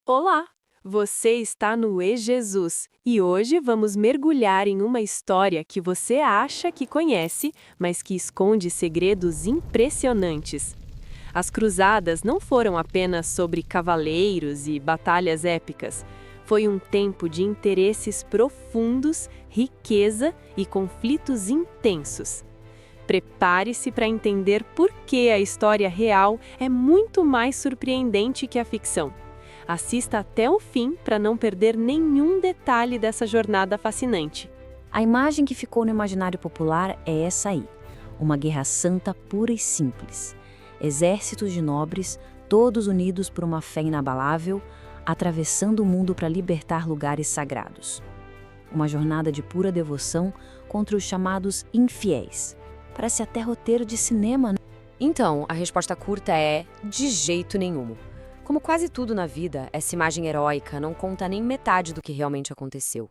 Olá! Você está no E-Jesus e hoje vamos mergulhar em uma história que você acha que conhece, mas que esconde segredos impressionantes. As cruzadas não foram apenas sobre cavaleiros e batalhas épicas. Foi um tempo de interesses profundos, riqueza e conflitos intensos. Prepare-se para entender por que a história real é muito mais surpreendente que a ficção. Assista até o fim para não perder nenhum detalhe dessa jornada fascinante. A imagem que ficou no imaginário popular é essa aí. Uma guerra santa pura e simples. Exércitos de nobres, todos unidos por uma fé inabalável, atravessando o mundo para libertar lugares sagrados. Uma jornada de pura devoção contra os chamados infiéis. Parece até roteiro de cinema, né? Então, a resposta curta é: de jeito nenhum. Como quase tudo na vida, essa imagem heróica não conta nem metade do que realmente aconteceu.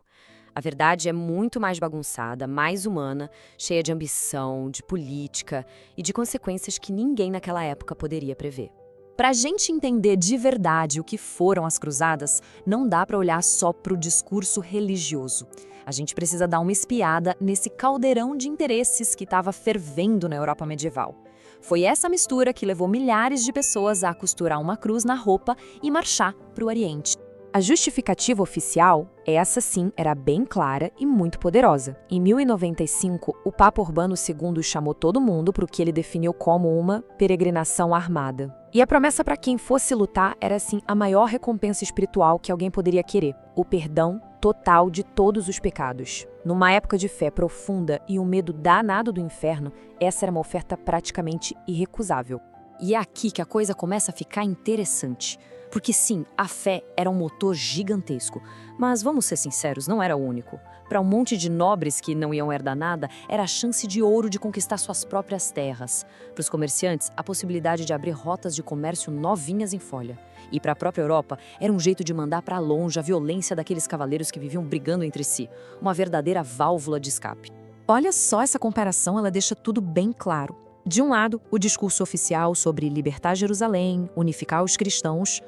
A verdade é muito mais bagunçada, mais humana, cheia de ambição, de política e de consequências que ninguém naquela época poderia prever. Para a gente entender de verdade o que foram as cruzadas, não dá para olhar só para o discurso religioso. A gente precisa dar uma espiada nesse caldeirão de interesses que estava fervendo na Europa medieval. Foi essa mistura que levou milhares de pessoas a costurar uma cruz na roupa e marchar para o Oriente. A justificativa oficial, essa sim, era bem clara e muito poderosa. Em 1095, o Papa Urbano II chamou todo mundo para o que ele definiu como uma peregrinação armada. E a promessa para quem fosse lutar era, assim, a maior recompensa espiritual que alguém poderia querer: o perdão total de todos os pecados. Numa época de fé profunda e um medo danado do inferno, essa era uma oferta praticamente irrecusável. E é aqui que a coisa começa a ficar interessante. Porque sim, a fé era um motor gigantesco, mas vamos ser sinceros, não era o único. Para um monte de nobres que não iam herdar nada, era a chance de ouro de conquistar suas próprias terras. Para os comerciantes, a possibilidade de abrir rotas de comércio novinhas em folha. E para a própria Europa, era um jeito de mandar para longe a violência daqueles cavaleiros que viviam brigando entre si, uma verdadeira válvula de escape. Olha só essa comparação, ela deixa tudo bem claro. De um lado, o discurso oficial sobre libertar Jerusalém, unificar os cristãos.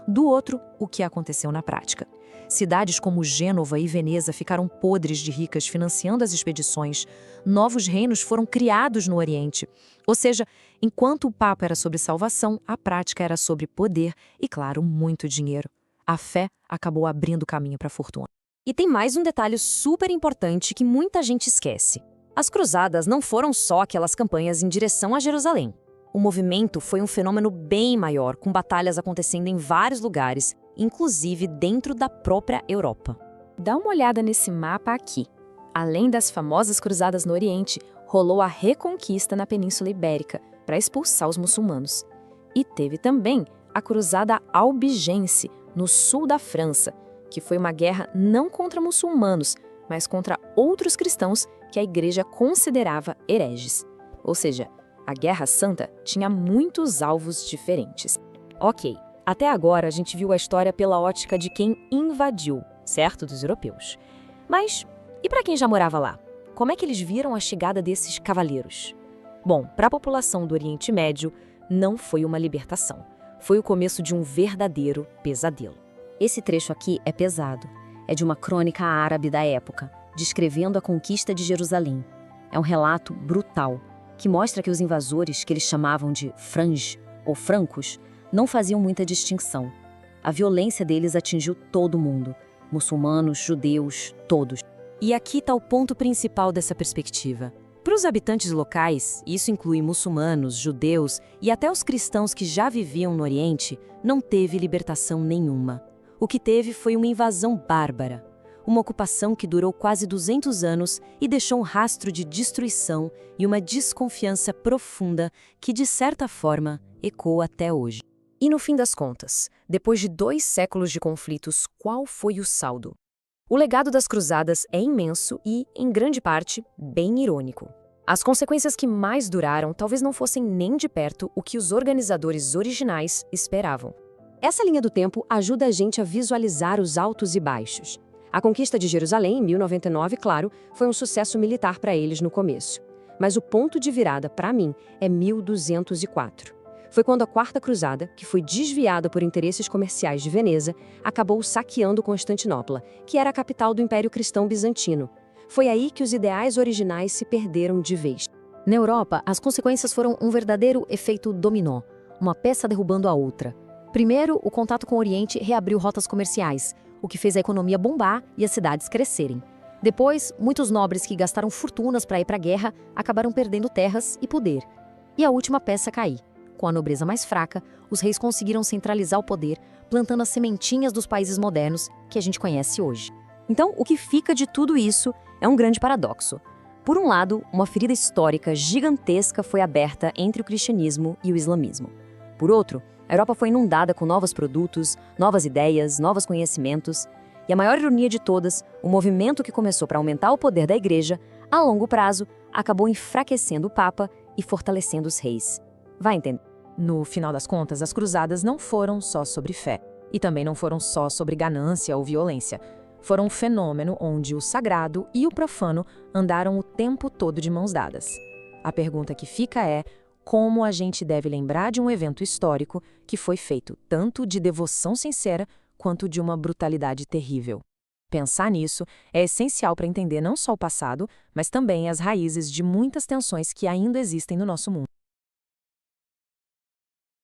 Do outro, o que aconteceu na prática. Cidades como Gênova e Veneza ficaram podres de ricas financiando as expedições. Novos reinos foram criados no Oriente. Ou seja, enquanto o papo era sobre salvação, a prática era sobre poder e, claro, muito dinheiro. A fé acabou abrindo caminho para a fortuna. E tem mais um detalhe super importante que muita gente esquece. As cruzadas não foram só aquelas campanhas em direção a Jerusalém. O movimento foi um fenômeno bem maior, com batalhas acontecendo em vários lugares, inclusive dentro da própria Europa. Dá uma olhada nesse mapa aqui. Além das famosas cruzadas no Oriente, rolou a Reconquista na Península Ibérica, para expulsar os muçulmanos. E teve também a Cruzada Albigense, no sul da França, que foi uma guerra não contra muçulmanos, mas contra outros cristãos que a Igreja considerava hereges. Ou seja, a Guerra Santa tinha muitos alvos diferentes. Ok, até agora a gente viu a história pela ótica de quem invadiu, certo? Dos europeus. Mas e para quem já morava lá? Como é que eles viram a chegada desses cavaleiros? Bom, para a população do Oriente Médio, não foi uma libertação. Foi o começo de um verdadeiro pesadelo. Esse trecho aqui é pesado. É de uma crônica árabe da época, descrevendo a conquista de Jerusalém. É um relato brutal, que mostra que os invasores, que eles chamavam de franj ou francos, não faziam muita distinção. A violência deles atingiu todo mundo, muçulmanos, judeus, todos. E aqui está o ponto principal dessa perspectiva. Para os habitantes locais, isso inclui muçulmanos, judeus e até os cristãos que já viviam no Oriente, não teve libertação nenhuma. O que teve foi uma invasão bárbara. Uma ocupação que durou quase 200 anos e deixou um rastro de destruição e uma desconfiança profunda que, de certa forma, ecoa até hoje. E no fim das contas, depois de 2 séculos de conflitos, qual foi o saldo? O legado das cruzadas é imenso e, em grande parte, bem irônico. As consequências que mais duraram talvez não fossem nem de perto o que os organizadores originais esperavam. Essa linha do tempo ajuda a gente a visualizar os altos e baixos. A conquista de Jerusalém, em 1099, claro, foi um sucesso militar para eles no começo. Mas o ponto de virada, para mim, é 1204. Foi quando a Quarta Cruzada, que foi desviada por interesses comerciais de Veneza, acabou saqueando Constantinopla, que era a capital do Império Cristão Bizantino. Foi aí que os ideais originais se perderam de vez. Na Europa, as consequências foram um verdadeiro efeito dominó, uma peça derrubando a outra. Primeiro, o contato com o Oriente reabriu rotas comerciais, o que fez a economia bombar e as cidades crescerem. Depois, muitos nobres que gastaram fortunas para ir para a guerra acabaram perdendo terras e poder. E a última peça cair. Com a nobreza mais fraca, os reis conseguiram centralizar o poder, plantando as sementinhas dos países modernos que a gente conhece hoje. Então, o que fica de tudo isso é um grande paradoxo. Por um lado, uma ferida histórica gigantesca foi aberta entre o cristianismo e o islamismo. Por outro, a Europa foi inundada com novos produtos, novas ideias, novos conhecimentos. E a maior ironia de todas, o movimento que começou para aumentar o poder da igreja, a longo prazo, acabou enfraquecendo o Papa e fortalecendo os reis. Vai entender? No final das contas, as cruzadas não foram só sobre fé. E também não foram só sobre ganância ou violência. Foram um fenômeno onde o sagrado e o profano andaram o tempo todo de mãos dadas. A pergunta que fica é: como a gente deve lembrar de um evento histórico que foi feito tanto de devoção sincera quanto de uma brutalidade terrível? Pensar nisso é essencial para entender não só o passado, mas também as raízes de muitas tensões que ainda existem no nosso mundo.